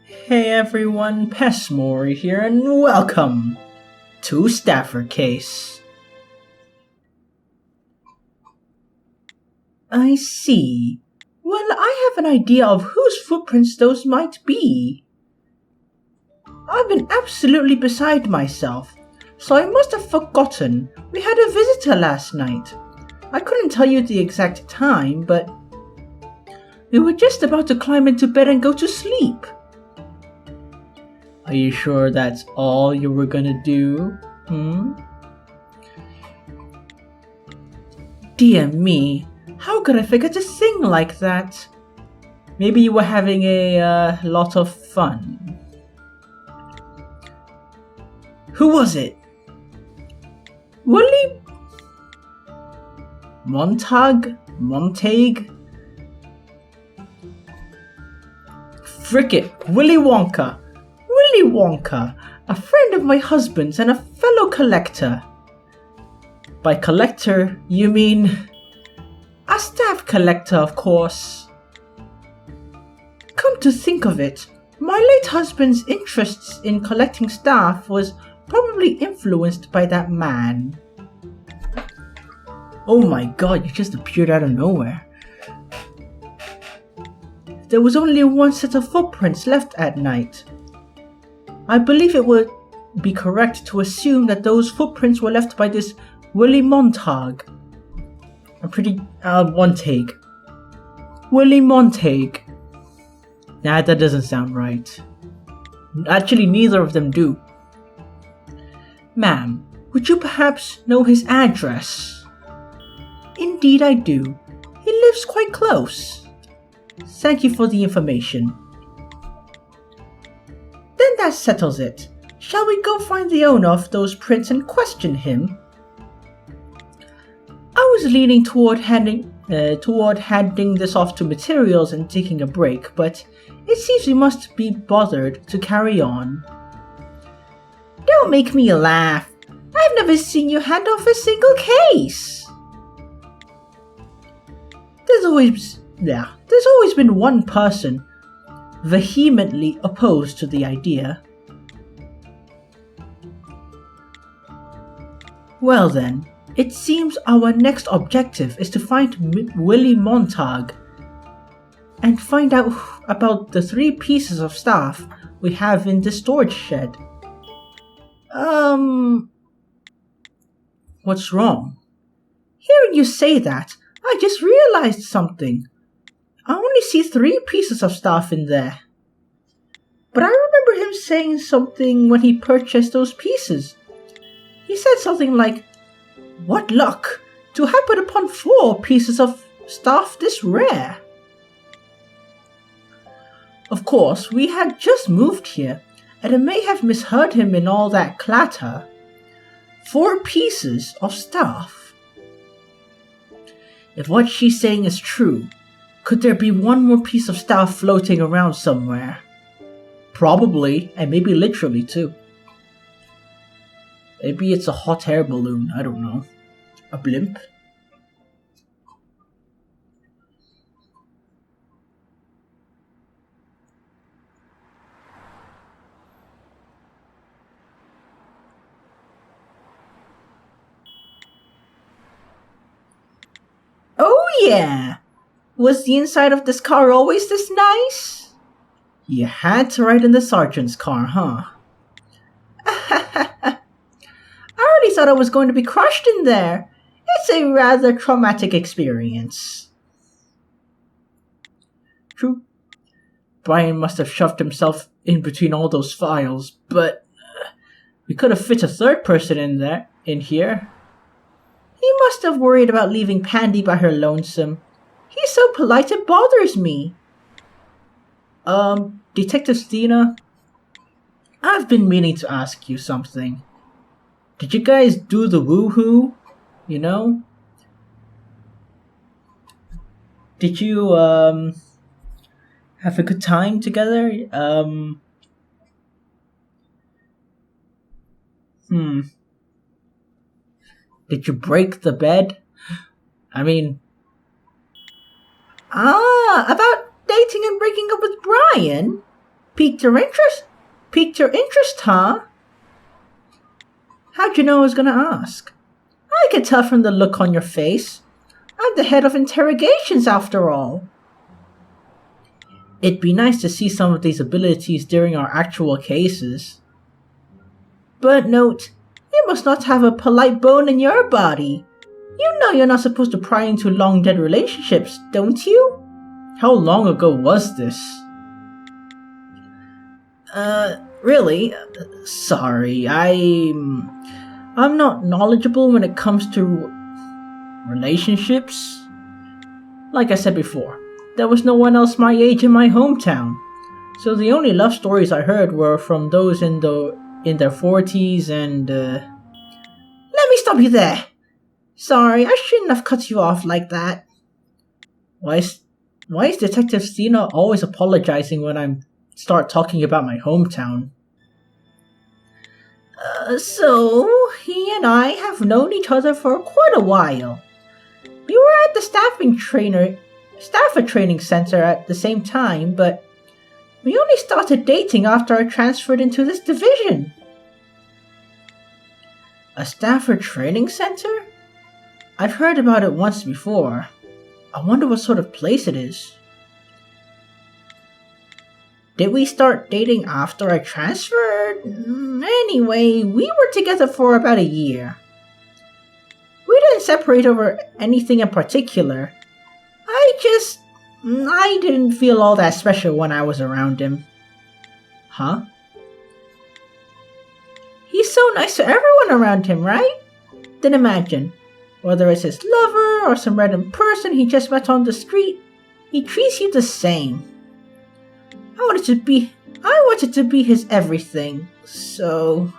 Hey everyone, Pessmore here, and welcome to Stafford Case. I see. Well, I have an idea of whose footprints those might be. I've been absolutely beside myself, so I must have forgotten we had a visitor last night. I couldn't tell you the exact time, but we were just about to climb into bed and go to sleep. Are you sure that's all you were gonna do? Dear me, how could I forget to sing like that? Maybe you were having a lot of fun. Who was it? Willy Montague? Frick it, Willy Wonka! Willy Wonka, a friend of my husband's and a fellow collector. By collector, you mean a staff collector, of course. Come to think of it, my late husband's interests in collecting staff was probably influenced by that man. Oh my god, you just appeared out of nowhere. There was only one set of footprints left at night. I believe it would be correct to assume that those footprints were left by this Willy Montague. Willy Montague. Nah, that doesn't sound right. Actually, neither of them do. Ma'am, would you perhaps know his address? Indeed I do. He lives quite close. Thank you for the information. Then that settles it. Shall we go find the owner of those prints and question him? I was leaning toward handing this off to materials and taking a break, but it seems we must be bothered to carry on. Don't make me laugh. I've never seen you hand off a single case. There's always been one person vehemently opposed to the idea. Well then, it seems our next objective is to find Willy Montague and find out about the 3 pieces of staff we have in the storage shed. What's wrong? Hearing you say that, I just realized something. I only see 3 pieces of staff in there. But I remember him saying something when he purchased those pieces. He said something like, "What luck to happen upon 4 pieces of staff this rare." Of course, we had just moved here, and I may have misheard him in all that clatter. 4 pieces of staff. If what she's saying is true, could there be one more piece of staff floating around somewhere? Probably, and maybe literally too. Maybe it's a hot air balloon, I don't know. A blimp? Oh yeah! Was the inside of this car always this nice? You had to ride in the sergeant's car, huh? I already thought I was going to be crushed in there. It's a rather traumatic experience. True. Brian must have shoved himself in between all those files, but we could have fit a 3rd person in here. He must have worried about leaving Pandy by her lonesome. He's so polite it bothers me. Detective Stina, I've been meaning to ask you something. Did you guys do the woohoo? You know? Did you, have a good time together? Did you break the bed? I mean... about dating and breaking up with Brian? Piqued your interest? Piqued your interest, huh? How'd you know I was gonna ask? I could tell from the look on your face. I'm the head of interrogations, after all. It'd be nice to see some of these abilities during our actual cases. But note, you must not have a polite bone in your body. You know you're not supposed to pry into long-dead relationships, don't you? How long ago was this? Really? Sorry, I'm not knowledgeable when it comes to relationships. Like I said before, there was no one else my age in my hometown, so the only love stories I heard were from those in their 40s and, Let me stop you there! Sorry, I shouldn't have cut you off like that. Why is Detective Stina always apologizing when I start talking about my hometown? So, he and I have known each other for quite a while. We were at the staffer training center at the same time, but we only started dating after I transferred into this division. A staffer training center? I've heard about it once before. I wonder what sort of place it is. Did we start dating after I transferred? Anyway, we were together for about a year. We didn't separate over anything in particular. I didn't feel all that special when I was around him. Huh? He's so nice to everyone around him, right? Then imagine, whether it's his lover or some random person he just met on the street, he treats you the same. I wanted to be his everything, so...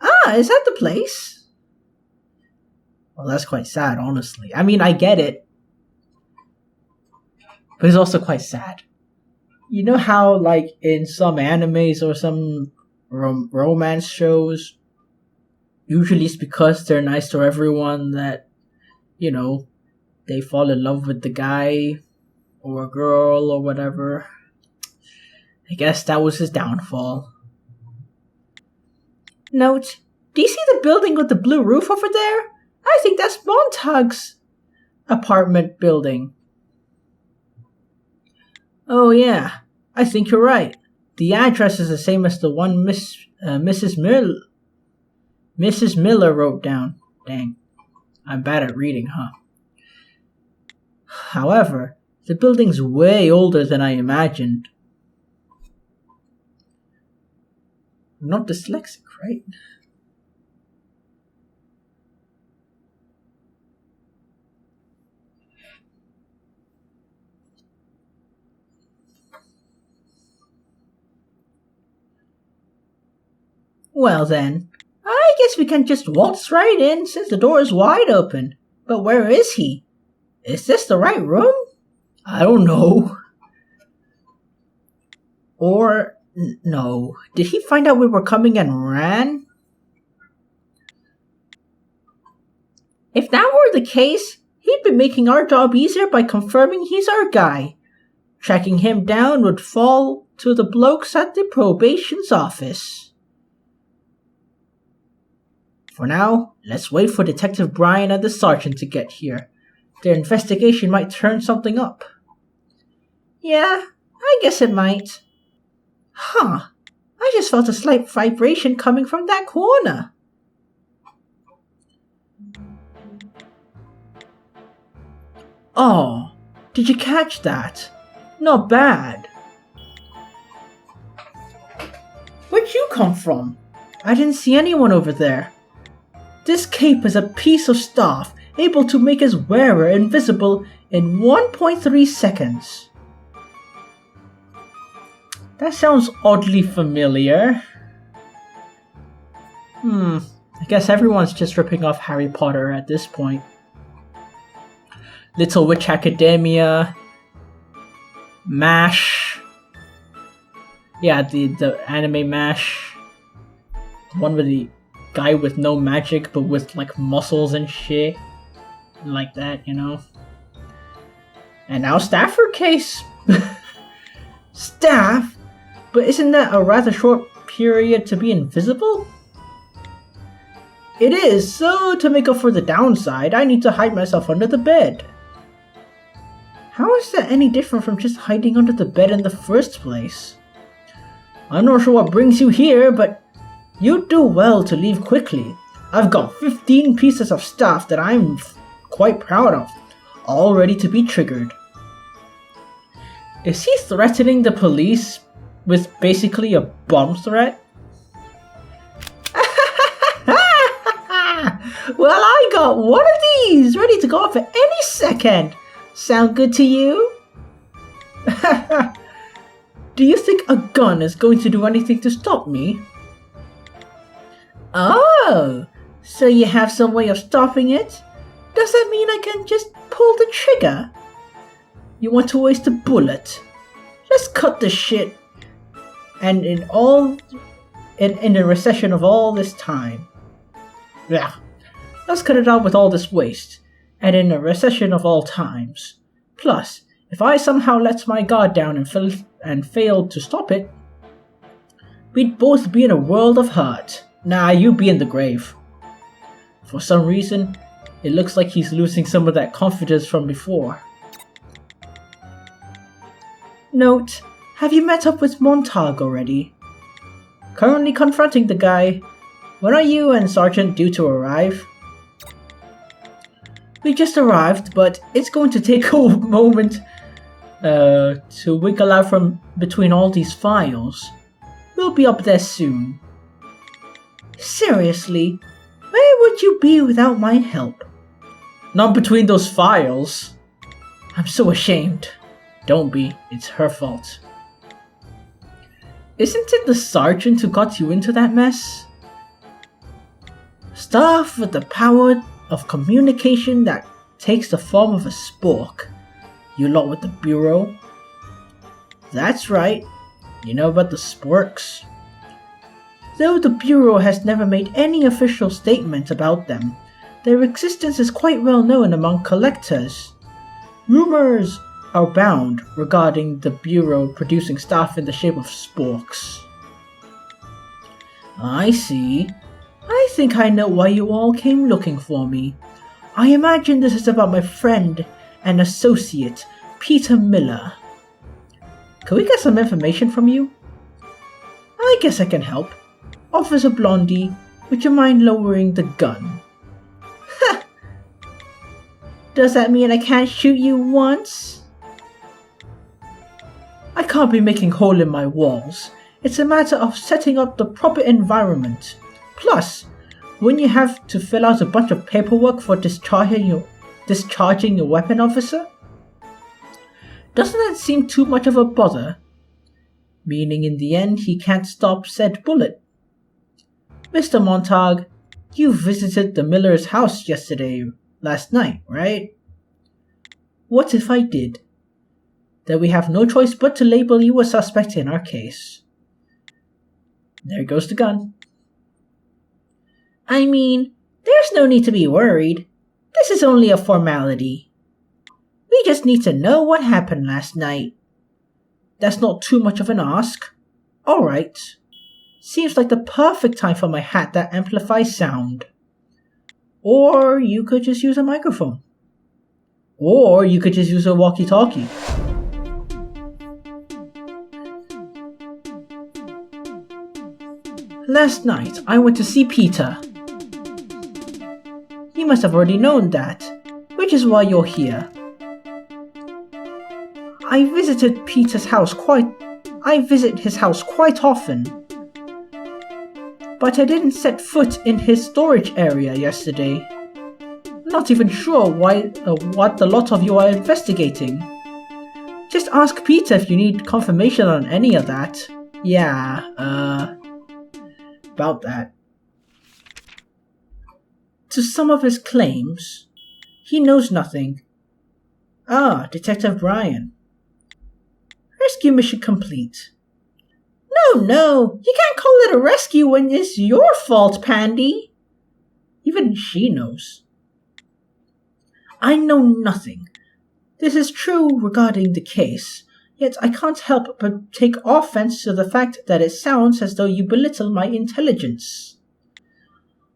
Ah, is that the place? Well, that's quite sad, honestly. I mean, I get it. But it's also quite sad. You know how, like, in some animes or some romance shows, usually it's because they're nice to everyone that, you know, they fall in love with the guy or a girl or whatever. I guess that was his downfall. Note, do you see the building with the blue roof over there? I think that's Montag's apartment building. Oh yeah, I think you're right. The address is the same as the one Mrs. Miller wrote down. Dang, I'm bad at reading, huh? However, the building's way older than I imagined. I'm not dyslexic, right? Well then, I guess we can just waltz right in since the door is wide open. But where is he? Is this the right room? I don't know. Or, no. Did he find out we were coming and ran? If that were the case, he'd be making our job easier by confirming he's our guy. Tracking him down would fall to the blokes at the probation's office. For now, let's wait for Detective Brian and the sergeant to get here. Their investigation might turn something up. Yeah, I guess it might. Huh. I just felt a slight vibration coming from that corner. Oh, did you catch that? Not bad. Where'd you come from? I didn't see anyone over there. This cape is a piece of stuff able to make its wearer invisible in 1.3 seconds. That sounds oddly familiar. I guess everyone's just ripping off Harry Potter at this point. Little Witch Academia, MASH. Yeah, the anime MASH. The one with the guy with no magic but with like muscles and shit. Like that, you know. And now Stafford case. staff? But isn't that a rather short period to be invisible? It is, so to make up for the downside, I need to hide myself under the bed. How is that any different from just hiding under the bed in the first place? I'm not sure what brings you here, but you do well to leave quickly. I've got 15 pieces of stuff that I'm quite proud of, all ready to be triggered. Is he threatening the police with basically a bomb threat? Well, I got one of these ready to go off at any second. Sound good to you? Do you think a gun is going to do anything to stop me? Oh, so you have some way of stopping it? Does that mean I can just pull the trigger? You want to waste a bullet? Let's cut this shit. And in the recession of all this time. Yeah. Let's cut it out with all this waste, and in a recession of all times. Plus, if I somehow let my guard down and failed to stop it, we'd both be in a world of hurt. Nah, you'd be in the grave. For some reason, it looks like he's losing some of that confidence from before. Note, have you met up with Montague already? Currently confronting the guy. When are you and Sergeant due to arrive? We just arrived, but it's going to take a moment to wiggle out from between all these files. We'll be up there soon. Seriously, where would you be without my help? Not between those files. I'm so ashamed. Don't be, it's her fault. Isn't it the sergeant who got you into that mess? Stuff with the power of communication that takes the form of a spork. You lot with the Bureau? That's right. You know about the sporks? Though the Bureau has never made any official statement about them, their existence is quite well known among collectors. Rumors abound regarding the Bureau producing stuff in the shape of sporks. I see. I think I know why you all came looking for me. I imagine this is about my friend and associate, Peter Miller. Can we get some information from you? I guess I can help. Officer Blondie, would you mind lowering the gun? Ha! Does that mean I can't shoot you once? I can't be making hole in my walls. It's a matter of setting up the proper environment. Plus, wouldn't you have to fill out a bunch of paperwork for discharging your weapon, officer? Doesn't that seem too much of a bother? Meaning in the end he can't stop said bullet. Mr. Montague, you visited the Miller's house last night, right? What if I did? Then we have no choice but to label you a suspect in our case. There goes the gun. I mean, there's no need to be worried. This is only a formality. We just need to know what happened last night. That's not too much of an ask. Alright. Seems like the perfect time for my hat that amplifies sound. Or you could just use a microphone. Or you could just use a walkie-talkie. Last night, I went to see Peter. You must have already known that, which is why you're here. I visit his house quite often. But I didn't set foot in his storage area yesterday. Not even sure what the lot of you are investigating. Just ask Peter if you need confirmation on any of that. Yeah, about that. To some of his claims, he knows nothing. Ah, Detective Brian. Rescue mission complete. No, you can't call it a rescue when it's your fault, Pandy. Even she knows. I know nothing. This is true regarding the case. Yet I can't help but take offense to the fact that it sounds as though you belittle my intelligence.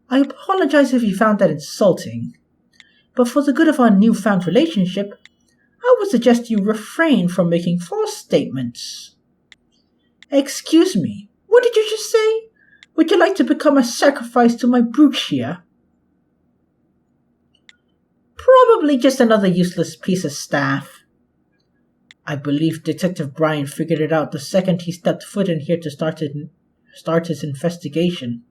I apologize if you found that insulting, but for the good of our newfound relationship, I would suggest you refrain from making false statements. Excuse me, what did you just say? Would you like to become a sacrifice to my Brookshire? Probably just another useless piece of staff. I believe Detective Brian figured it out the second he stepped foot in here to start his investigation.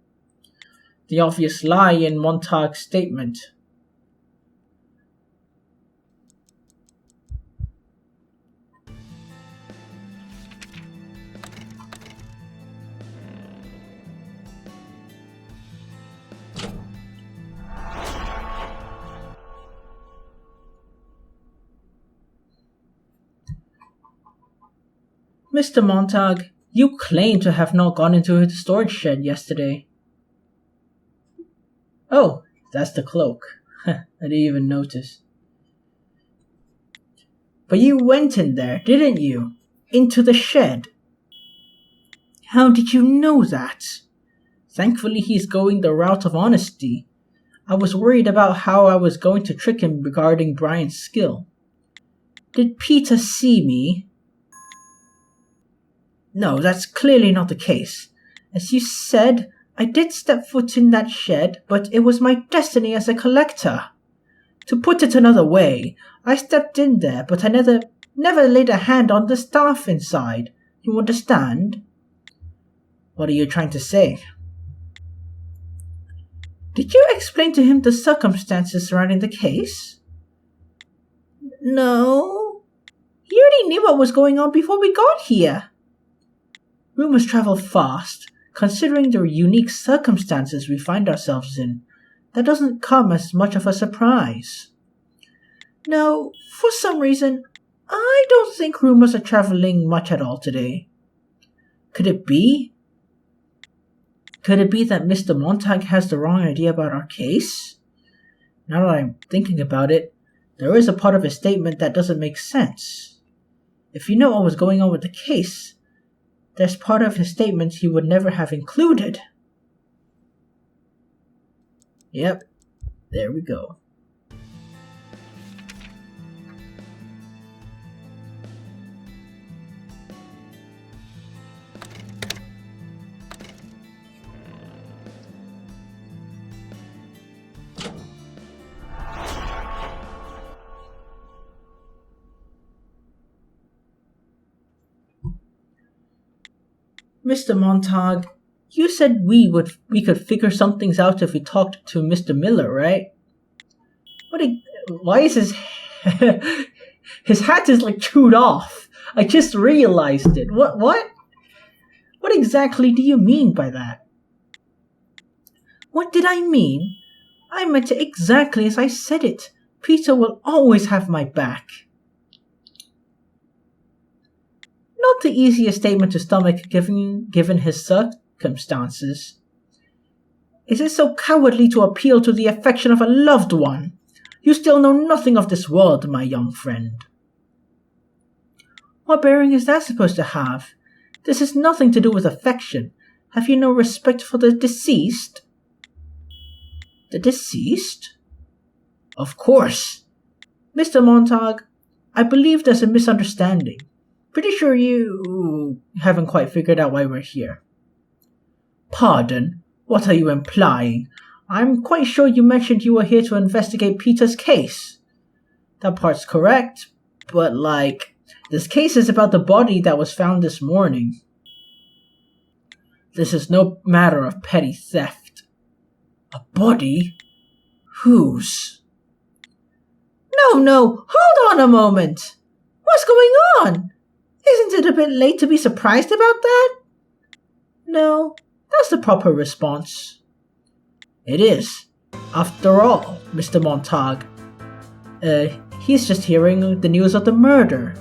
The obvious lie in Montague's statement. Mr. Montague, you claim to have not gone into the storage shed yesterday. Oh, that's the cloak. I didn't even notice. But you went in there, didn't you? Into the shed. How did you know that? Thankfully, he's going the route of honesty. I was worried about how I was going to trick him regarding Brian's skill. Did Peter see me? No, that's clearly not the case. As you said, I did step foot in that shed, but it was my destiny as a collector. To put it another way, I stepped in there, but I never laid a hand on the staff inside. You understand? What are you trying to say? Did you explain to him the circumstances surrounding the case? No. He already knew what was going on before we got here. Rumors travel fast. Considering the unique circumstances we find ourselves in, that doesn't come as much of a surprise. No, for some reason, I don't think rumors are traveling much at all today. Could it be? Could it be that Mr. Montague has the wrong idea about our case? Now that I'm thinking about it, there is a part of his statement that doesn't make sense. If you know what was going on with the case, there's part of his statements he would never have included. Yep, there we go. Mr. Montague, you said we could figure some things out if we talked to Mr. Miller, right? Why is his hat is like chewed off? I just realized it. What? What exactly do you mean by that? What did I mean? I meant it exactly as I said it. Peter will always have my back. Not the easiest statement to stomach given his circumstances. Is it so cowardly to appeal to the affection of a loved one? You still know nothing of this world, my young friend. What bearing is that supposed to have? This has nothing to do with affection. Have you no respect for the deceased? The deceased? Of course. Mr. Montague, I believe there's a misunderstanding. Pretty sure you haven't quite figured out why we're here. Pardon? What are you implying? I'm quite sure you mentioned you were here to investigate Peter's case. That part's correct, but this case is about the body that was found this morning. This is no matter of petty theft. A body? Whose? No, hold on a moment. What's going on? Isn't it a bit late to be surprised about that? No, that's the proper response. It is. After all, Mr. Montague. He's just hearing the news of the murder.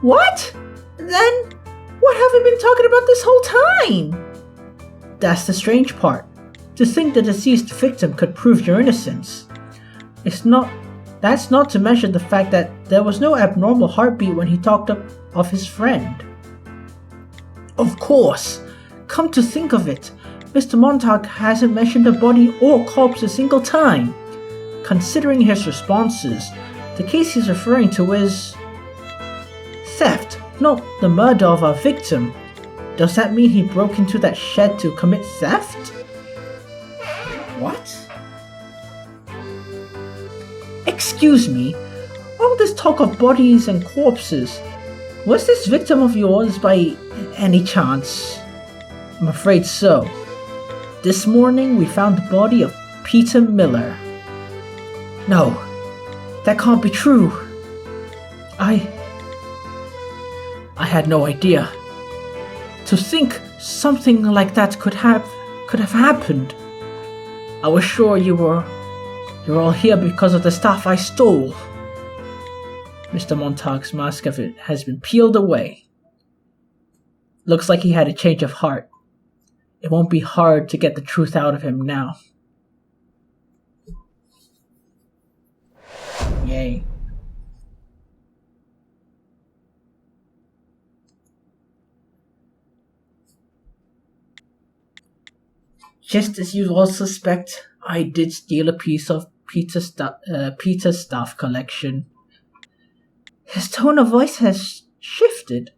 What? Then, what have we been talking about this whole time? That's the strange part. To think the deceased victim could prove your innocence. It's not That's not to mention the fact that there was no abnormal heartbeat when he talked of his friend. Of course! Come to think of it, Mr. Montauk hasn't mentioned a body or corpse a single time. Considering his responses, the case he's referring to is theft, not the murder of our victim. Does that mean he broke into that shed to commit theft? What? Excuse me, all this talk of bodies and corpses, was this victim of yours by any chance? I'm afraid so. This morning we found the body of Peter Miller. No, that can't be true. I had no idea. To think something like that could have happened. I was sure you're all here because of the stuff I stole. Mr. Montauk's mask of it has been peeled away. Looks like he had a change of heart. It won't be hard to get the truth out of him now. Yay. Just as you all suspect, I did steal a piece of Peter's staff collection. His tone of voice has shifted.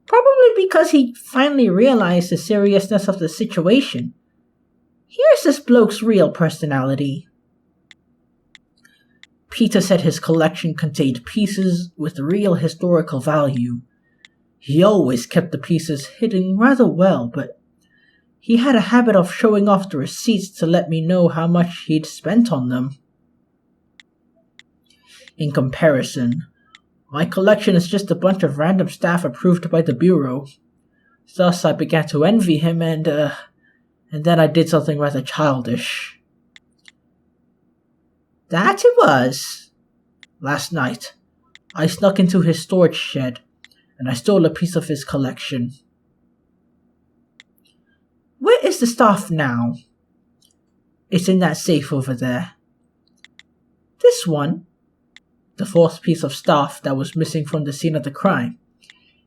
Probably because he finally realized the seriousness of the situation. Here's this bloke's real personality. Peter said his collection contained pieces with real historical value. He always kept the pieces hidden rather well, but he had a habit of showing off the receipts to let me know how much he'd spent on them. In comparison, my collection is just a bunch of random stuff approved by the Bureau. Thus I began to envy him and then I did something rather childish. That it was. Last night, I snuck into his storage shed and I stole a piece of his collection. Where is the stuff now? It's in that safe over there. This one? The fourth piece of stuff that was missing from the scene of the crime.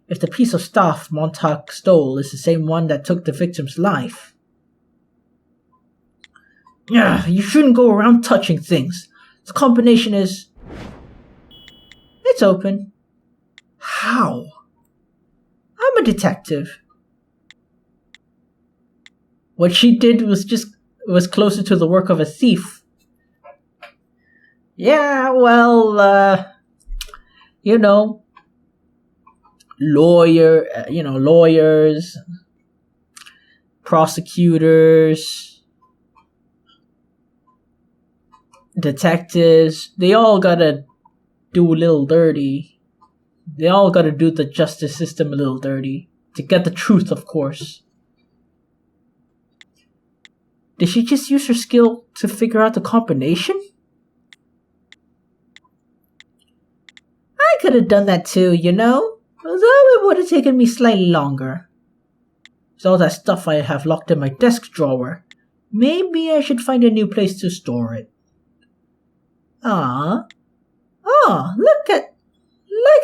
If the piece of stuff Montauk stole is the same one that took the victim's life. You shouldn't go around touching things. The combination is... It's open. How? I'm a detective. What she did was closer to the work of a thief. Yeah, well, lawyers, prosecutors, detectives, they all gotta do a little dirty. They all gotta do the justice system a little dirty. To get the truth, of course. Did she just use her skill to figure out the combination? I could have done that too, although it would have taken me slightly longer. With all that stuff I have locked in my desk drawer, maybe I should find a new place to store it. Look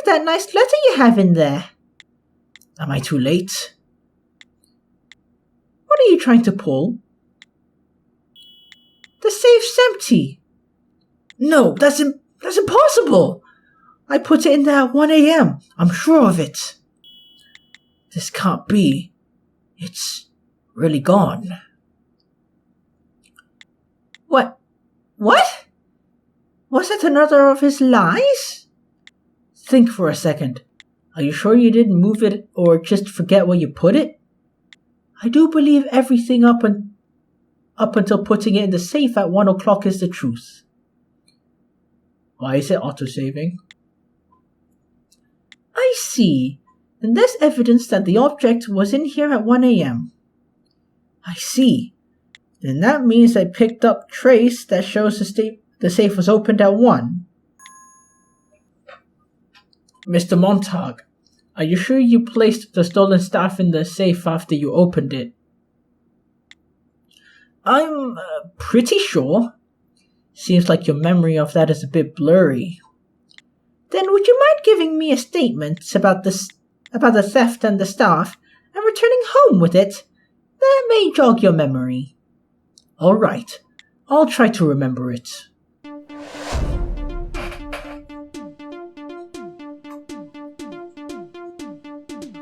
that nice letter you have in there. Am I too late? What are you trying to pull? The safe's empty. No, that's impossible. I put it in there at 1 a.m. I'm sure of it. This can't be. It's really gone. What? Was that another of his lies? Think for a second. Are you sure you didn't move it or just forget where you put it? I do believe everything up until putting it in the safe at 1 o'clock is the truth. Why is it autosaving? I see. Then there's evidence that the object was in here at 1 a.m. I see. Then that means I picked up trace that shows the safe was opened at 1. Mr. Montauk, are you sure you placed the stolen stuff in the safe after you opened it? I'm pretty sure. Seems like your memory of that is a bit blurry. Then would you mind giving me a statement about the theft and the staff, and returning home with it? That may jog your memory. All right, I'll try to remember it.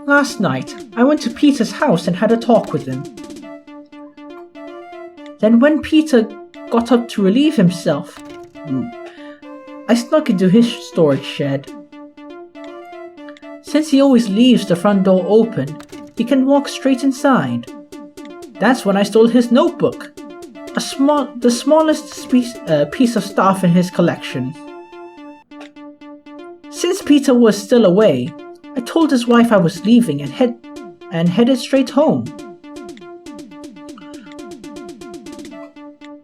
Last night, I went to Peter's house and had a talk with him. Then when Peter got up to relieve himself, I snuck into his storage shed. Since he always leaves the front door open, he can walk straight inside. That's when I stole his notebook, the smallest piece of stuff in his collection. Since Peter was still away, I told his wife I was leaving and headed straight home.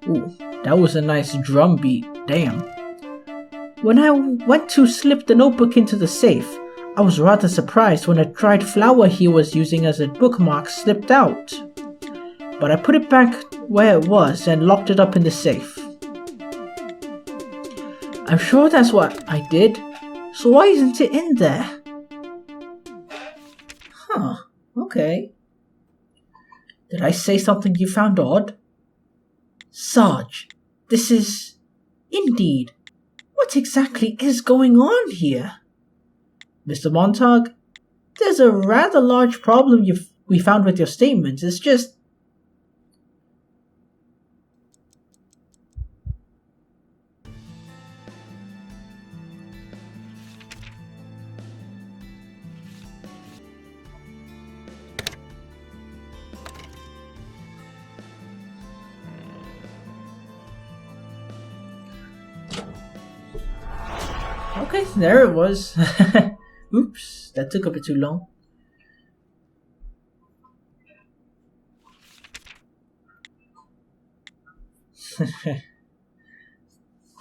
Ooh, that was a nice drum beat, damn. When I went to slip the notebook into the safe, I was rather surprised when a dried flower he was using as a bookmark slipped out. But I put it back where it was and locked it up in the safe. I'm sure that's what I did, so why isn't it in there? Huh, okay. Did I say something you found odd? Sarge, this is... Indeed. What exactly is going on here? Mr. Montague, there's a rather large problem we found with your statements. It's just... Okay, there it was. Oops, that took a bit too long. The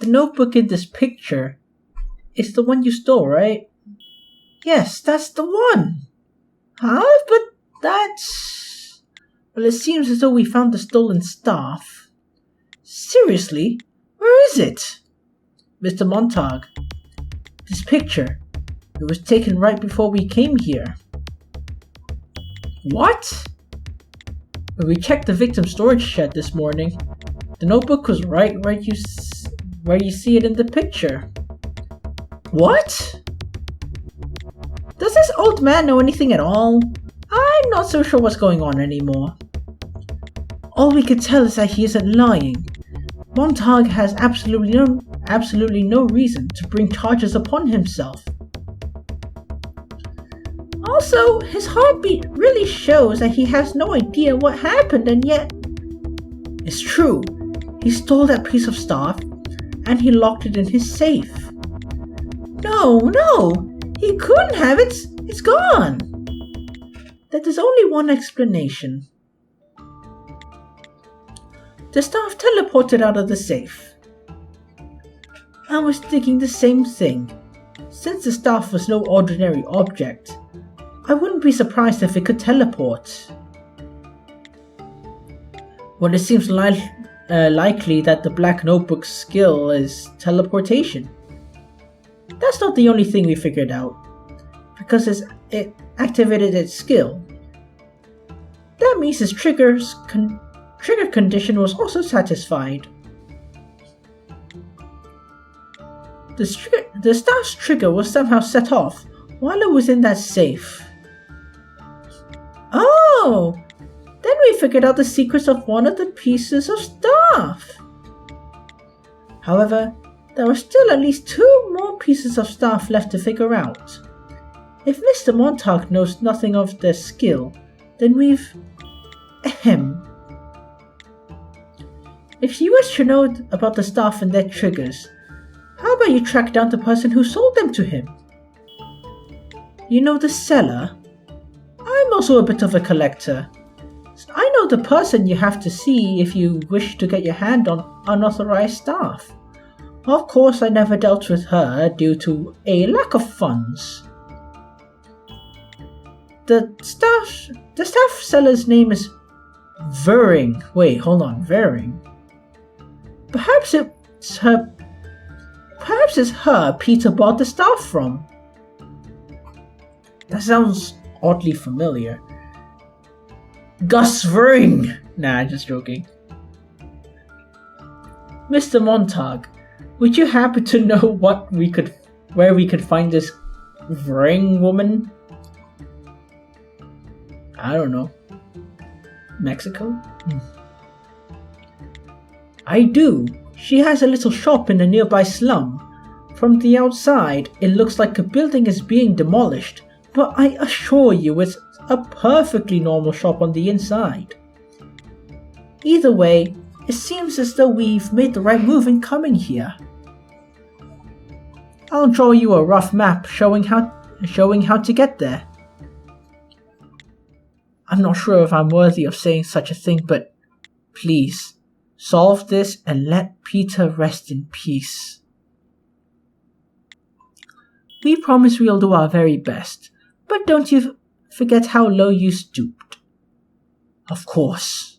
notebook in this picture is the one you stole, right? Yes, that's the one. Huh? But that's... Well, it seems as though we found the stolen stuff. Seriously? Where is it? Mr. Montague, this picture, it was taken right before we came here. What? When we checked the victim's storage shed this morning, the notebook was right where you see it in the picture. What? Does this old man know anything at all? I'm not so sure what's going on anymore. All we can tell is that he isn't lying. Montague has absolutely no reason to bring charges upon himself. Also, his heartbeat really shows that he has no idea what happened, and yet... It's true, he stole that piece of stuff, and he locked it in his safe. No, he couldn't have it, it's gone. There's only one explanation. The staff teleported out of the safe. I was thinking the same thing. Since the staff was no ordinary object, I wouldn't be surprised if it could teleport. Well, it seems likely that the Black Notebook's skill is teleportation. That's not the only thing we figured out, because it activated its skill. That means his trigger condition was also satisfied. The staff's trigger was somehow set off while it was in that safe. Oh! Then we figured out the secrets of one of the pieces of stuff. However, there are still at least 2 more pieces of stuff left to figure out. If Mr. Montague knows nothing of their skill, then we've... If you wish to know about the staff and their triggers, how about you track down the person who sold them to him? You know the seller? I'm also a bit of a collector. I know the person you have to see if you wish to get your hand on unauthorized staff. Of course, I never dealt with her due to a lack of funds. The staff seller's name is Vering. Wait, hold on, Vering. Perhaps It's her. Perhaps it's her Peter bought the stuff from. That sounds oddly familiar. Gus Fring! Nah, just joking. Mr. Montag, would you happen to know where we could find this Vring woman? I don't know. Mexico? I do. She has a little shop in a nearby slum. From the outside, it looks like a building is being demolished, but I assure you it's a perfectly normal shop on the inside. Either way, it seems as though we've made the right move in coming here. I'll draw you a rough map showing how to get there. I'm not sure if I'm worthy of saying such a thing, but please, solve this and let Peter rest in peace. We promise we'll do our very best, but don't you forget how low you stooped. Of course.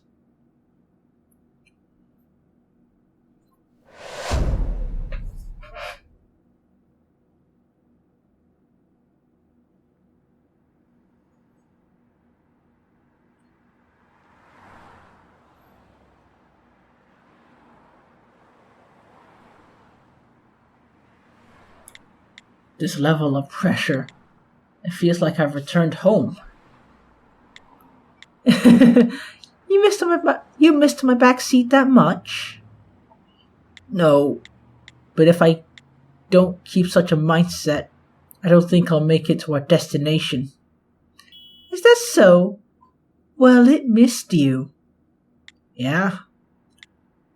This level of pressure, it feels like I've returned home. You missed my back seat that much? No, but if I don't keep such a mindset, I don't think I'll make it to our destination. Is that so? Well, it missed you. Yeah?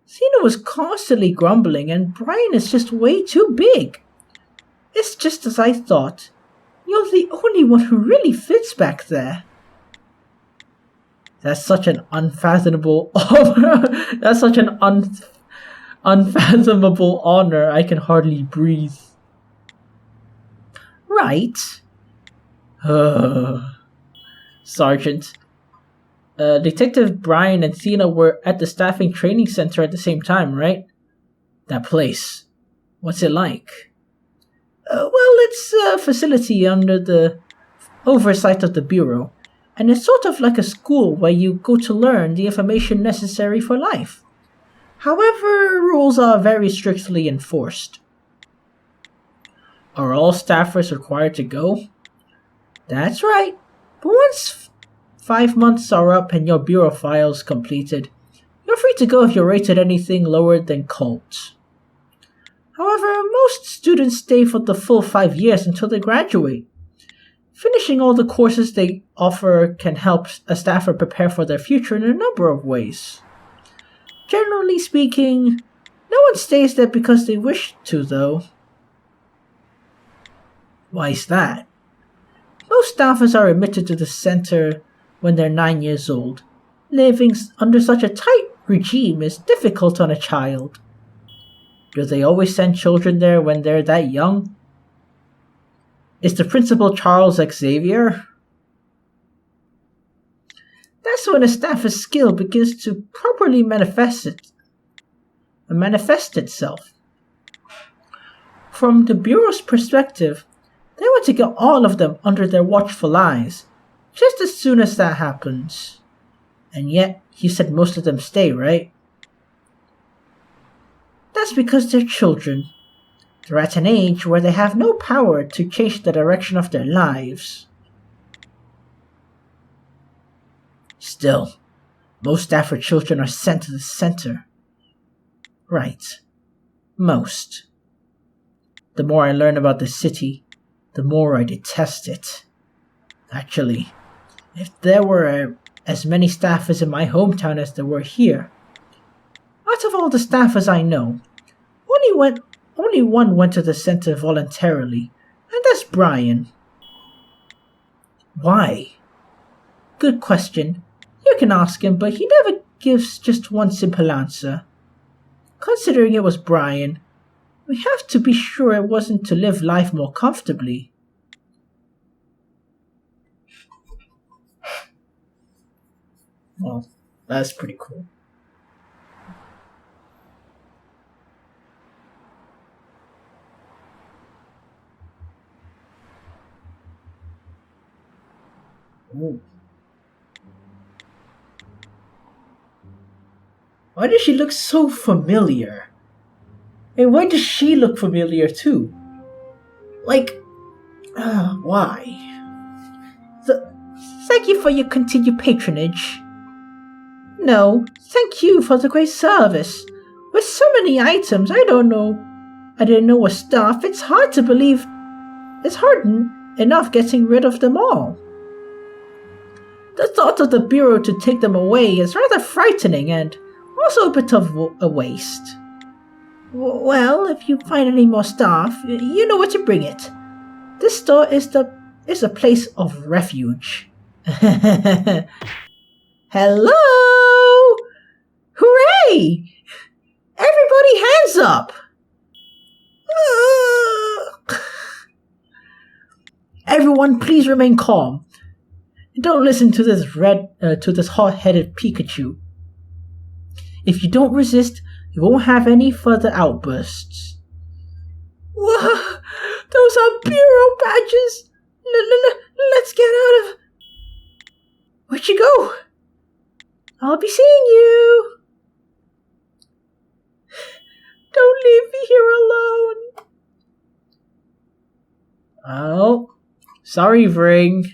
Cena was constantly grumbling, and Brian is just way too big. It's just as I thought. You're the only one who really fits back there. That's such an unfathomable unfathomable honor. I can hardly breathe. Right. Sergeant. Detective Brian and Thena were at the staffing training center at the same time, right? That place. What's it like? Well, it's a facility under the oversight of the Bureau, and it's sort of like a school where you go to learn the information necessary for life. However, rules are very strictly enforced. Are all staffers required to go? That's right, but once 5 months are up and your Bureau file's completed, you're free to go if you're rated anything lower than cult. However, most students stay for the full 5 years until they graduate. Finishing all the courses they offer can help a staffer prepare for their future in a number of ways. Generally speaking, no one stays there because they wish to, though. Why is that? Most staffers are admitted to the center when they're 9 years old. Living under such a tight regime is difficult on a child. Do they always send children there when they're that young? Is the principal Charles Xavier? That's when a staffer's skill begins to properly manifest itself. From the Bureau's perspective, they want to get all of them under their watchful eyes, just as soon as that happens. And yet, you said most of them stay, right? That's because they're children. They're at an age where they have no power to change the direction of their lives. Still, most Stafford children are sent to the center. Right. Most. The more I learn about the city, the more I detest it. Actually, if there were as many staffers in my hometown as there were here, out of all the staffers I know, only one went to the center voluntarily, and that's Brian. Why? Good question. You can ask him, but he never gives just one simple answer. Considering it was Brian, we have to be sure it wasn't to live life more comfortably. Well, that's pretty cool. Ooh. Why does she look so familiar? And why does she look familiar too? Like, why? Th- Thank you for your continued patronage. No, thank you for the great service. With so many items, I didn't know what stuff. It's hard to believe. It's hard enough getting rid of them all. The thought of the Bureau to take them away is rather frightening and also a bit of a waste. Well, if you find any more stuff, you know where to bring it. This store is a place of refuge. Hello! Hooray! Everybody hands up! Everyone, please remain calm. Don't listen to this hot-headed Pikachu. If you don't resist, you won't have any further outbursts. Whoa! Those are bureau badges! Let's get out of... Where'd you go? I'll be seeing you! Don't leave me here alone! Oh, sorry, Vring.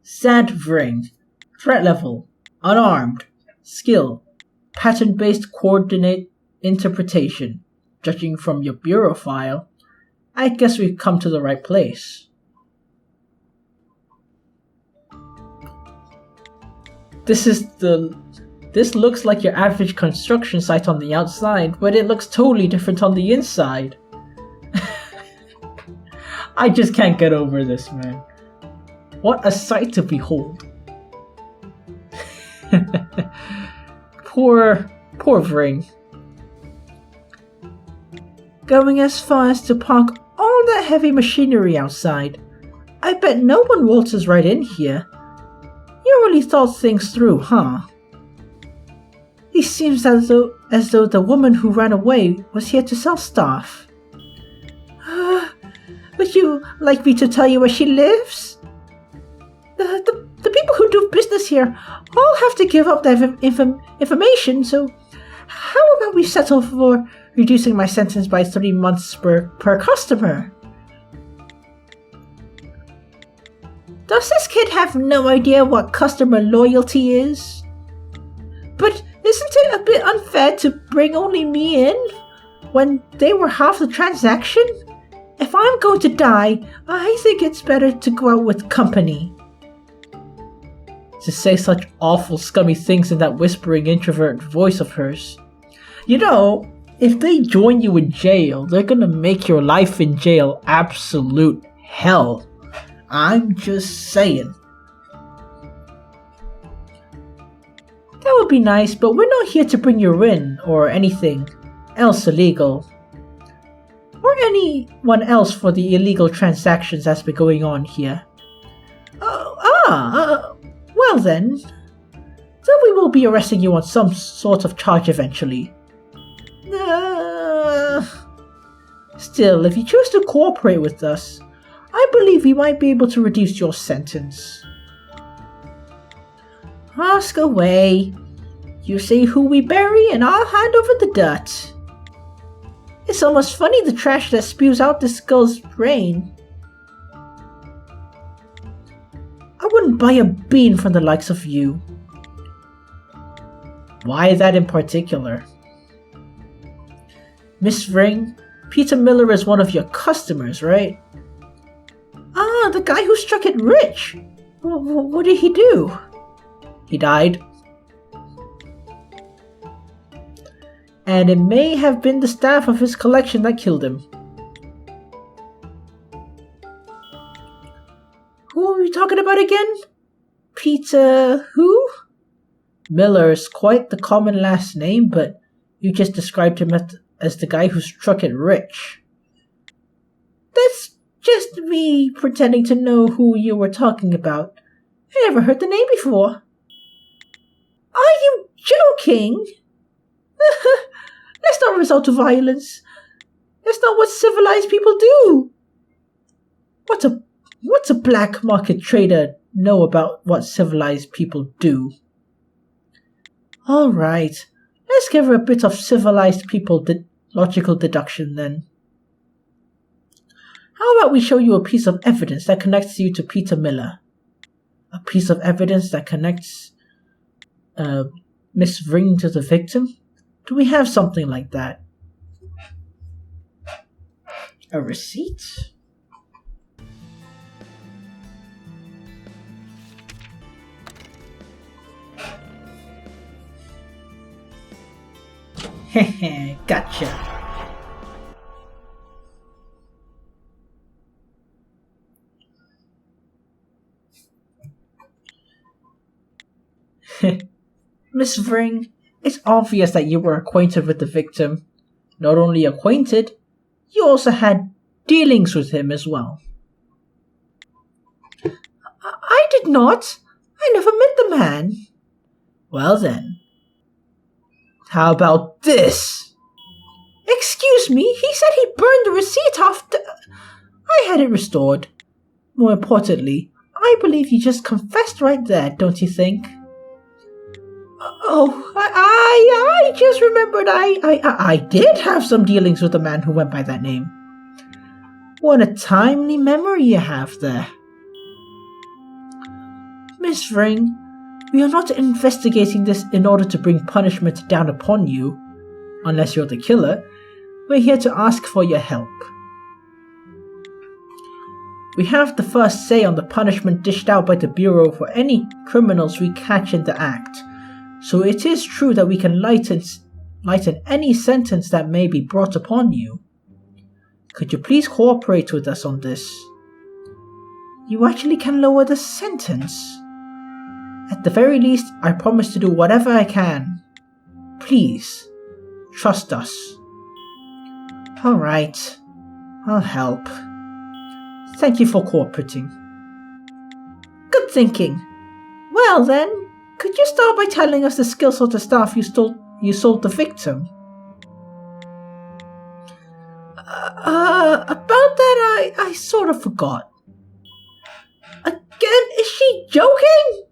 Sad Vring. Threat level. Unarmed. Skill. Pattern-based coordinate interpretation. Judging from your bureau file, I guess we've come to the right place. This looks like your average construction site on the outside, but it looks totally different on the inside. I just can't get over this, man. What a sight to behold. Poor Vring. Going as far as to park all that heavy machinery outside. I bet no one waltzes right in here. You really thought things through, huh? It seems as though the woman who ran away was here to sell stuff. Would you like me to tell you where she lives? The people who do business here all have to give up their information, so how about we settle for reducing my sentence by 3 months per customer? Does this kid have no idea what customer loyalty is? But isn't it a bit unfair to bring only me in when they were half the transaction? If I'm going to die, I think it's better to go out with company. To say such awful, scummy things in that whispering introvert voice of hers. You know, if they join you in jail, they're gonna make your life in jail absolute hell. I'm just saying. That would be nice, but we're not here to bring you in or anything else illegal. Or anyone else for the illegal transactions that's been going on here. Well then we will be arresting you on some sort of charge eventually. Still, if you choose to cooperate with us, I believe we might be able to reduce your sentence. Ask away. You say who we bury and I'll hand over the dirt. It's almost funny the trash that spews out this girl's brain. I wouldn't buy a bean from the likes of you. Why that in particular? Miss Vring, Peter Miller is one of your customers, right? Ah, the guy who struck it rich. What did he do? He died. And it may have been the staff of his collection that killed him. Who are we talking about again? Peter who? Miller is quite the common last name, but you just described him as the guy who struck it rich. That's just me pretending to know who you were talking about. I never heard the name before. Are you joking? Let's not resort to violence. That's not what civilized people do. What's a black market trader know about what civilized people do? All right, let's give her a bit of civilized people logical deduction then. How about we show you a piece of evidence that connects you to Peter Miller? A piece of evidence that connects Miss Ring to the victim? Do we have something like that? A receipt? Hehe, gotcha. Miss Vring, it's obvious that you were acquainted with the victim. Not only acquainted, you also had dealings with him as well. I did not. I never met the man. Well then. How about this? Excuse me, he said he burned the receipt after... I had it restored. More importantly, I believe he just confessed right there, don't you think? Oh, I just remembered I did have some dealings with a man who went by that name. What a timely memory you have there. Miss Ring, we are not investigating this in order to bring punishment down upon you. Unless you're the killer, we're here to ask for your help. We have the first say on the punishment dished out by the Bureau for any criminals we catch in the act. So it is true that we can lighten any sentence that may be brought upon you. Could you please cooperate with us on this? You actually can lower the sentence. At the very least, I promise to do whatever I can. Please, trust us. Alright, I'll help. Thank you for cooperating. Good thinking. Well then, could you start by telling us the skill sort of stuff you sold the victim? About that I sort of forgot. Again, is she joking?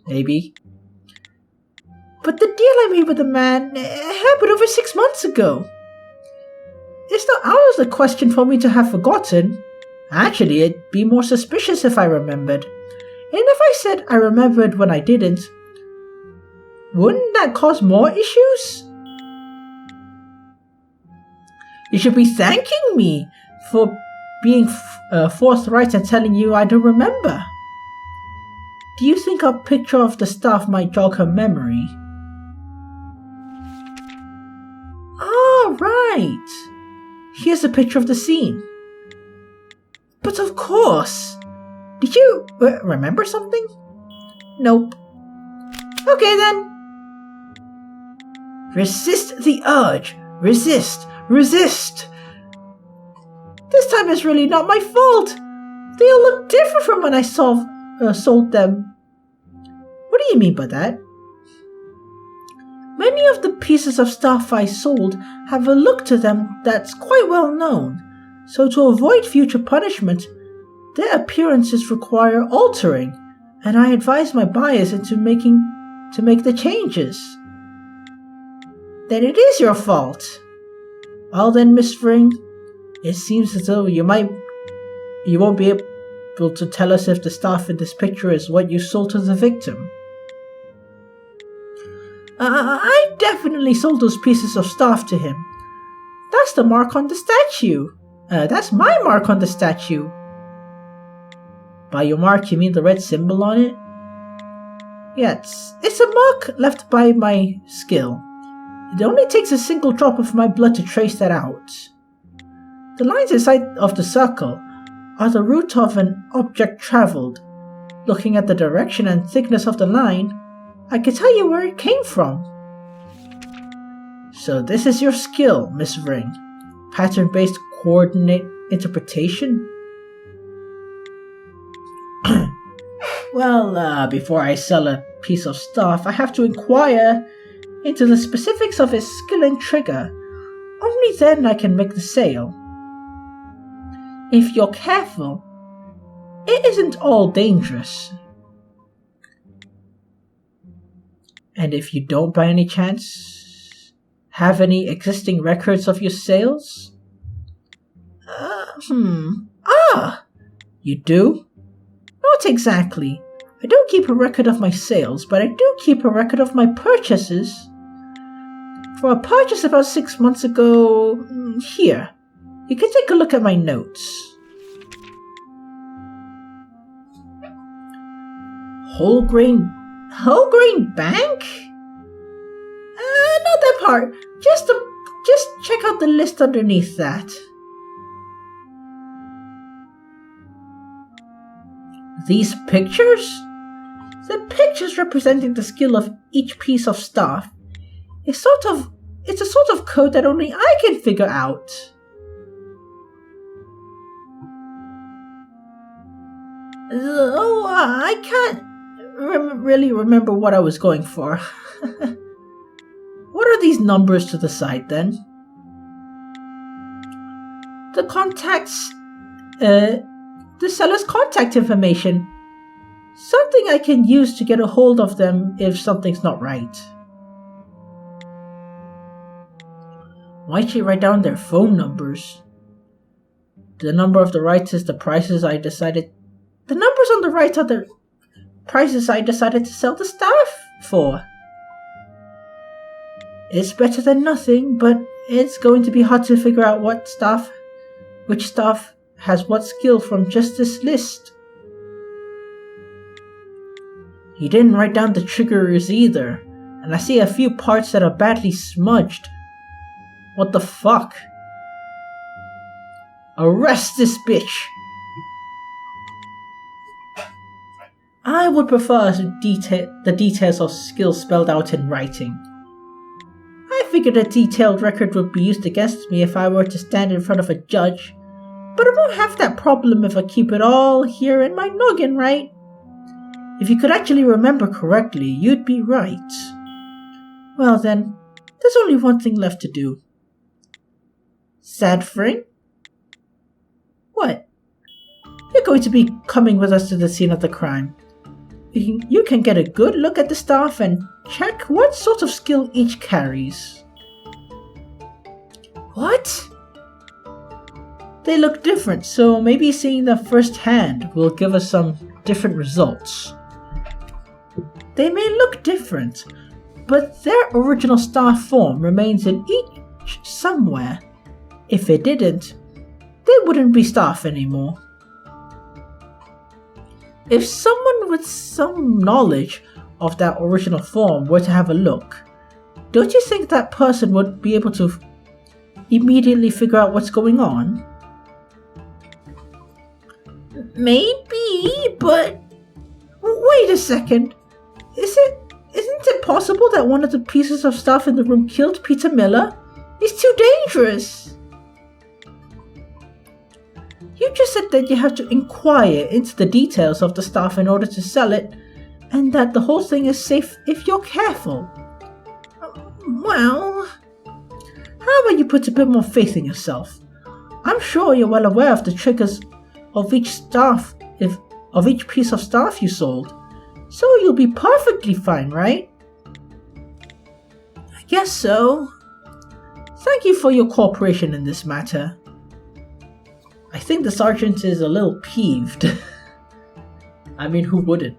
Maybe. But the deal I made with the man happened over 6 months ago. It's not out of the question for me to have forgotten. Actually, it'd be more suspicious if I remembered. And if I said I remembered when I didn't, wouldn't that cause more issues? You should be thanking me for being forthright and telling you I don't remember. Do you think a picture of the staff might jog her memory? Ah, right. Here's a picture of the scene. But of course. Did you remember something? Nope. Okay then. Resist the urge. Resist. Resist. This time it's really not my fault. They all look different from when I sold them. What do you mean by that? Many of the pieces of stuff I sold have a look to them that's quite well known. So to avoid future punishment, their appearances require altering, and I advise my buyers to make the changes. Then it is your fault. Well then, Miss Ring, it seems as though you won't be able to tell us if the stuff in this picture is what you sold to the victim. I definitely sold those pieces of stuff to him. That's the mark on the statue. That's my mark on the statue. By your mark, you mean the red symbol on it? Yes, it's a mark left by my skill. It only takes a single drop of my blood to trace that out. The lines inside of the circle are the root of an object traveled. Looking at the direction and thickness of the line, I can tell you where it came from. So this is your skill, Miss Ring. Pattern-based coordinate interpretation? Well, before I sell a piece of stuff, I have to inquire into the specifics of its skill and trigger. Only then I can make the sale. If you're careful, it isn't all dangerous. And if you don't by any chance have any existing records of your sales? You do? Not exactly. I don't keep a record of my sales, but I do keep a record of my purchases. For a purchase about 6 months ago, here, you can take a look at my notes. Whole grain bank? Not that part. Just check out the list underneath that. These pictures? The pictures representing the skill of each piece of staff. It's a sort of code that only I can figure out. I can't really remember what I was going for. What are these numbers to the side then? The seller's contact information. Something I can use to get a hold of them if something's not right. Why'd she write down their phone numbers? The number on the right is the prices I decided. The numbers on the right are the prices I decided to sell the staff for. It's better than nothing, but it's going to be hard to figure out which staff has what skill from just this list. He didn't write down the triggers either, and I see a few parts that are badly smudged. What the fuck? Arrest this bitch! I would prefer the details of skills spelled out in writing. I figured a detailed record would be used against me if I were to stand in front of a judge, but I won't have that problem if I keep it all here in my noggin, right? If you could actually remember correctly, you'd be right. Well then, there's only one thing left to do. Sadfring? What? You're going to be coming with us to the scene of the crime. You can get a good look at the staff and check what sort of skill each carries. What? They look different, so maybe seeing them firsthand will give us some different results. They may look different, but their original staff form remains in each somewhere. If it didn't, they wouldn't be staff anymore. If someone with some knowledge of that original form were to have a look, don't you think that person would be able to immediately figure out what's going on? Maybe, but wait a second. Isn't it possible that one of the pieces of staff in the room killed Peter Miller? It's too dangerous. You just said that you have to inquire into the details of the staff in order to sell it, and that the whole thing is safe if you're careful. Well, how about you put a bit more faith in yourself? I'm sure you're well aware of the triggers of each piece of staff you sold, so you'll be perfectly fine, right? I guess so. Thank you for your cooperation in this matter. I think the sergeant is a little peeved. I mean, who wouldn't?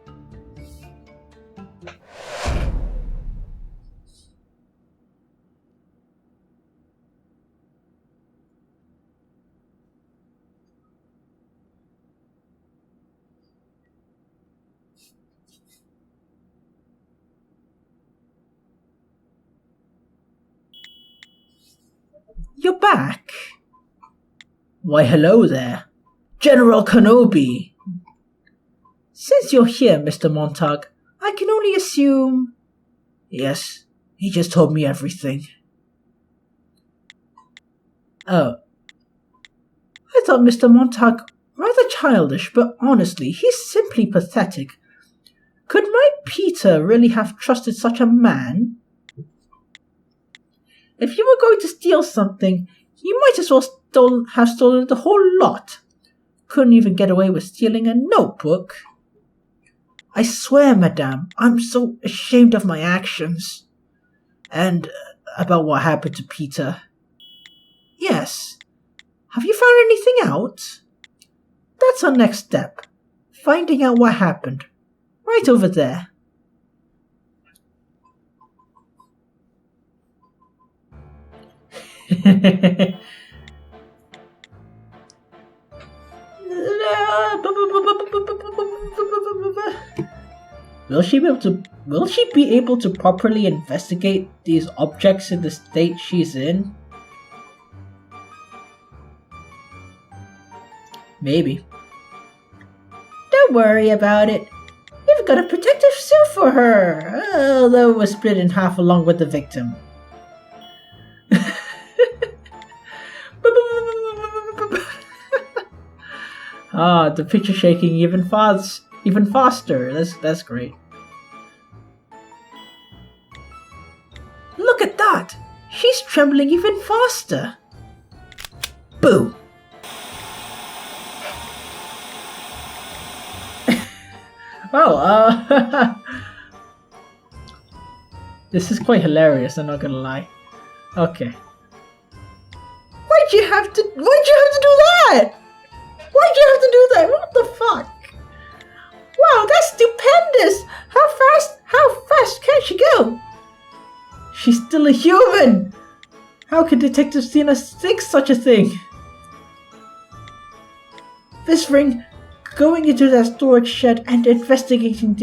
You're back. Why, hello there. General Kenobi. Since you're here, Mr. Montag, I can only assume... Yes, he just told me everything. Oh. I thought Mr. Montag rather childish, but honestly, he's simply pathetic. Could my Peter really have trusted such a man? If you were going to steal something, you might as well have stolen the whole lot. couldn't even get away with stealing a notebook. I swear, madame, I'm so ashamed of my actions. And about what happened to Peter. Yes. Have you found anything out? That's our next step. Finding out what happened. Right over there. Will she be able to properly investigate these objects in the state she's in? Maybe. Don't worry about it. We've got a protective suit for her, although it was split in half along with the victim. The picture shaking even faster. That's great. Look at that! She's trembling even faster. Boo! Well, this is quite hilarious, I'm not gonna lie. Okay. Why'd you have to do that? Why'd you have to do that? What the fuck? Wow, that's stupendous! How fast can she go? She's still a human! How could Detective Stina think such a thing? This ring, going into that storage shed and investigating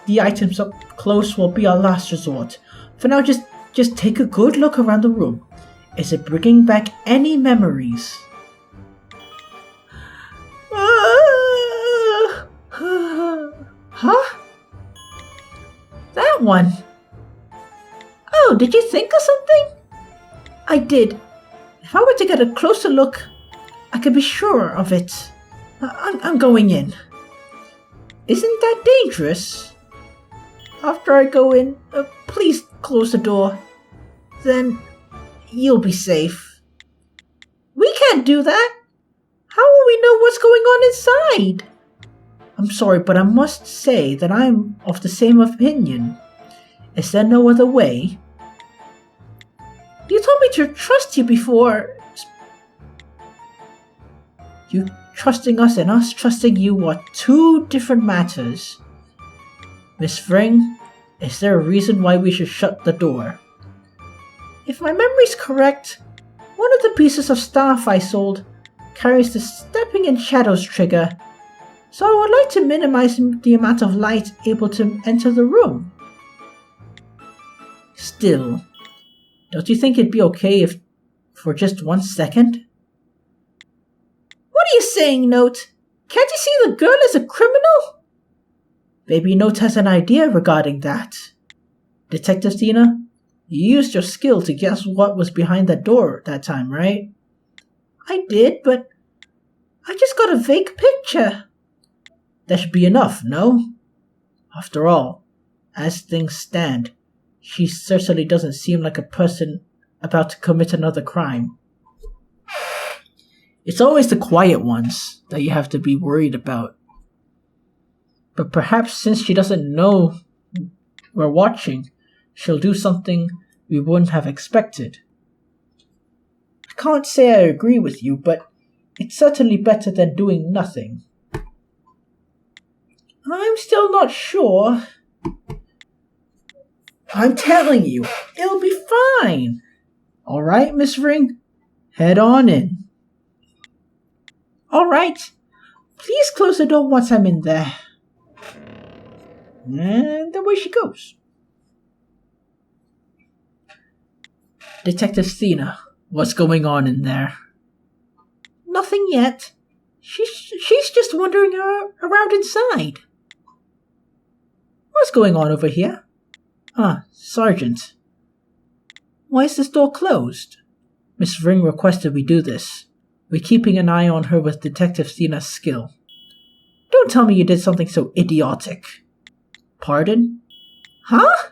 the items up close will be our last resort. For now, just take a good look around the room. Is it bringing back any memories? Huh? That one. Oh, did you think of something? I did. If I were to get a closer look, I could be sure of it. I'm going in. Isn't that dangerous? After I go in, please close the door. Then you'll be safe. We can't do that. How will we know what's going on inside? I'm sorry, but I must say that I'm of the same opinion. Is there no other way? You told me to trust you before. You trusting us and us trusting you are two different matters. Miss Vring, is there a reason why we should shut the door? If my memory's correct, one of the pieces of staff I sold carries the stepping in shadows trigger, so I would like to minimize the amount of light able to enter the room. Still, don't you think it'd be okay if for just 1 second? What are you saying, Note? Can't you see the girl is a criminal? Maybe Note has an idea regarding that. Detective Tina, you used your skill to guess what was behind that door that time, right? I did, but I just got a vague picture. That should be enough, no? After all, as things stand, she certainly doesn't seem like a person about to commit another crime. It's always the quiet ones that you have to be worried about. But perhaps since she doesn't know we're watching, she'll do something we wouldn't have expected. I can't say I agree with you, but it's certainly better than doing nothing. I'm still not sure. I'm telling you, it'll be fine. Alright, Miss Ring? Head on in. Alright. Please close the door once I'm in there. And away she goes. Detective Stina, what's going on in there? Nothing yet. She's just wandering around inside. What's going on over here? Sergeant. Why is this door closed? Miss Ring requested we do this. We're keeping an eye on her with Detective Stina's skill. Don't tell me you did something so idiotic. Pardon? Huh?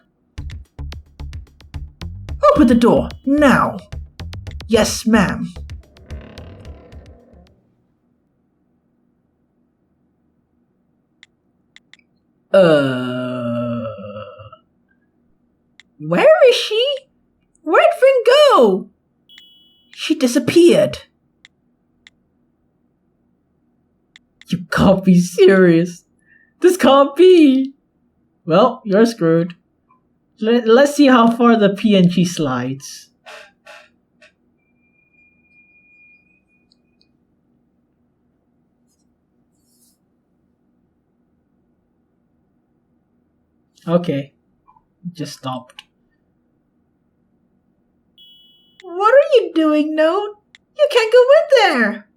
Open the door, now! Yes, ma'am. Uh... Where is she? Where'd Vring go? She disappeared. You can't be serious. This can't be. Well, you're screwed. Let's see how far the PNG slides. Okay, just stopped. What are you doing, Note? You can't go in there!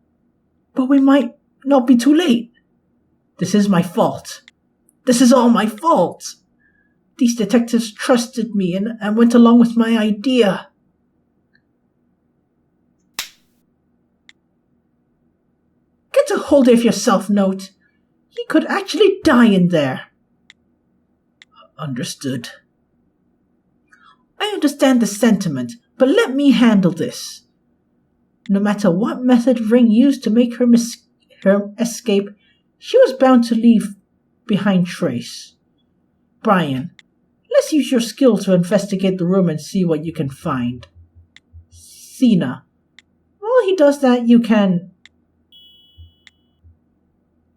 But we might not be too late. This is my fault. This is all my fault. These detectives trusted me and went along with my idea. Get a hold of yourself, Note. He could actually die in there. Understood. I understand the sentiment, but let me handle this. No matter what method Vring used to make her escape, she was bound to leave behind trace. Brian, let's use your skill to investigate the room and see what you can find. Cena, while he does that, you can...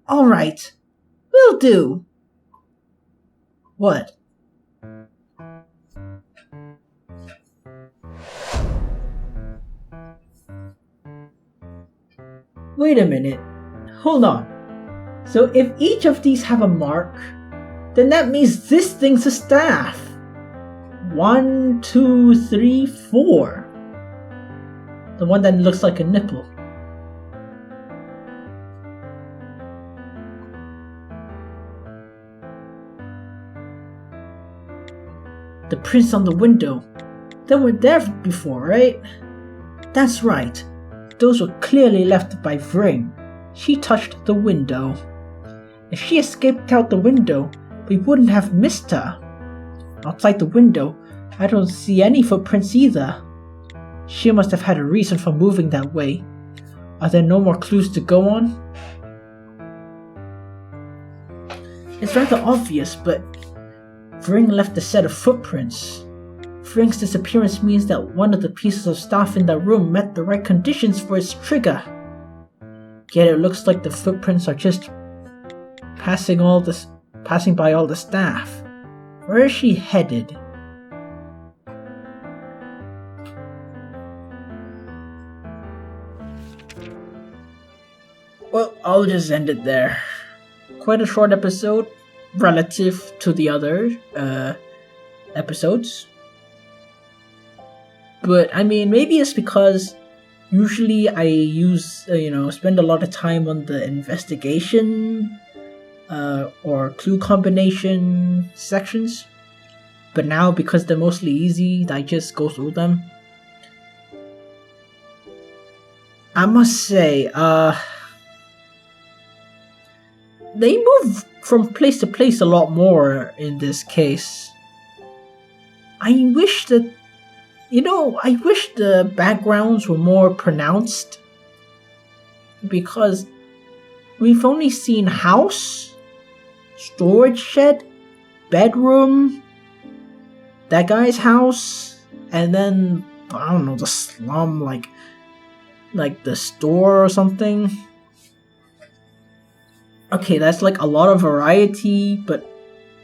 Alright, will do. What? Wait a minute. Hold on. So if each of these have a mark, then that means this thing's a staff. 1, 2, 3, 4. The one that looks like a nipple. The prints on the window. They were there before, right? That's right. Those were clearly left by Vring. She touched the window. If she escaped out the window, we wouldn't have missed her. Outside the window, I don't see any footprints either. She must have had a reason for moving that way. Are there no more clues to go on? It's rather obvious, but Vring left a set of footprints. Vring's disappearance means that one of the pieces of stuff in that room met the right conditions for its trigger. Yet it looks like the footprints are just passing by all the staff. Where is she headed? Well, I'll just end it there. Quite a short episode relative to the other episodes. But I mean, maybe it's because usually I spend a lot of time on the investigation or clue combination sections. But now, because they're mostly easy, I just go through them. I must say, they move from place to place a lot more in this case. I wish the backgrounds were more pronounced, because we've only seen house, storage shed, bedroom, that guy's house, and then, I don't know, the slum, like the store or something. Okay, that's like a lot of variety, but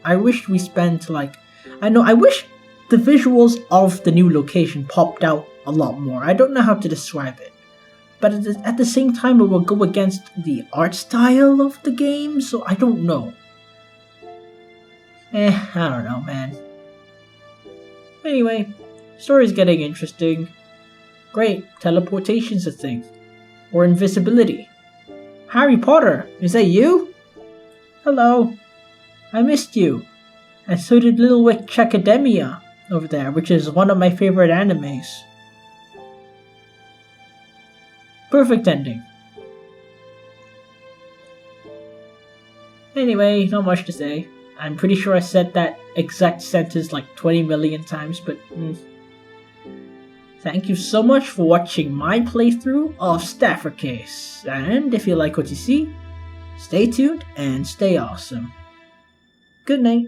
I wish we spent I wish the visuals of the new location popped out a lot more. I don't know how to describe it. But at the same time, it will go against the art style of the game, so I don't know. I don't know, man. Anyway, story's getting interesting. Great, teleportation's a thing. Or invisibility. Harry Potter, is that you? Hello. I missed you. And so did Little Witch Academia over there, which is one of my favorite animes. Perfect ending. Anyway, not much to say. I'm pretty sure I said that exact sentence like 20 million times, but thank you so much for watching my playthrough of Stafford Case, and if you like what you see, stay tuned and stay awesome. Good night.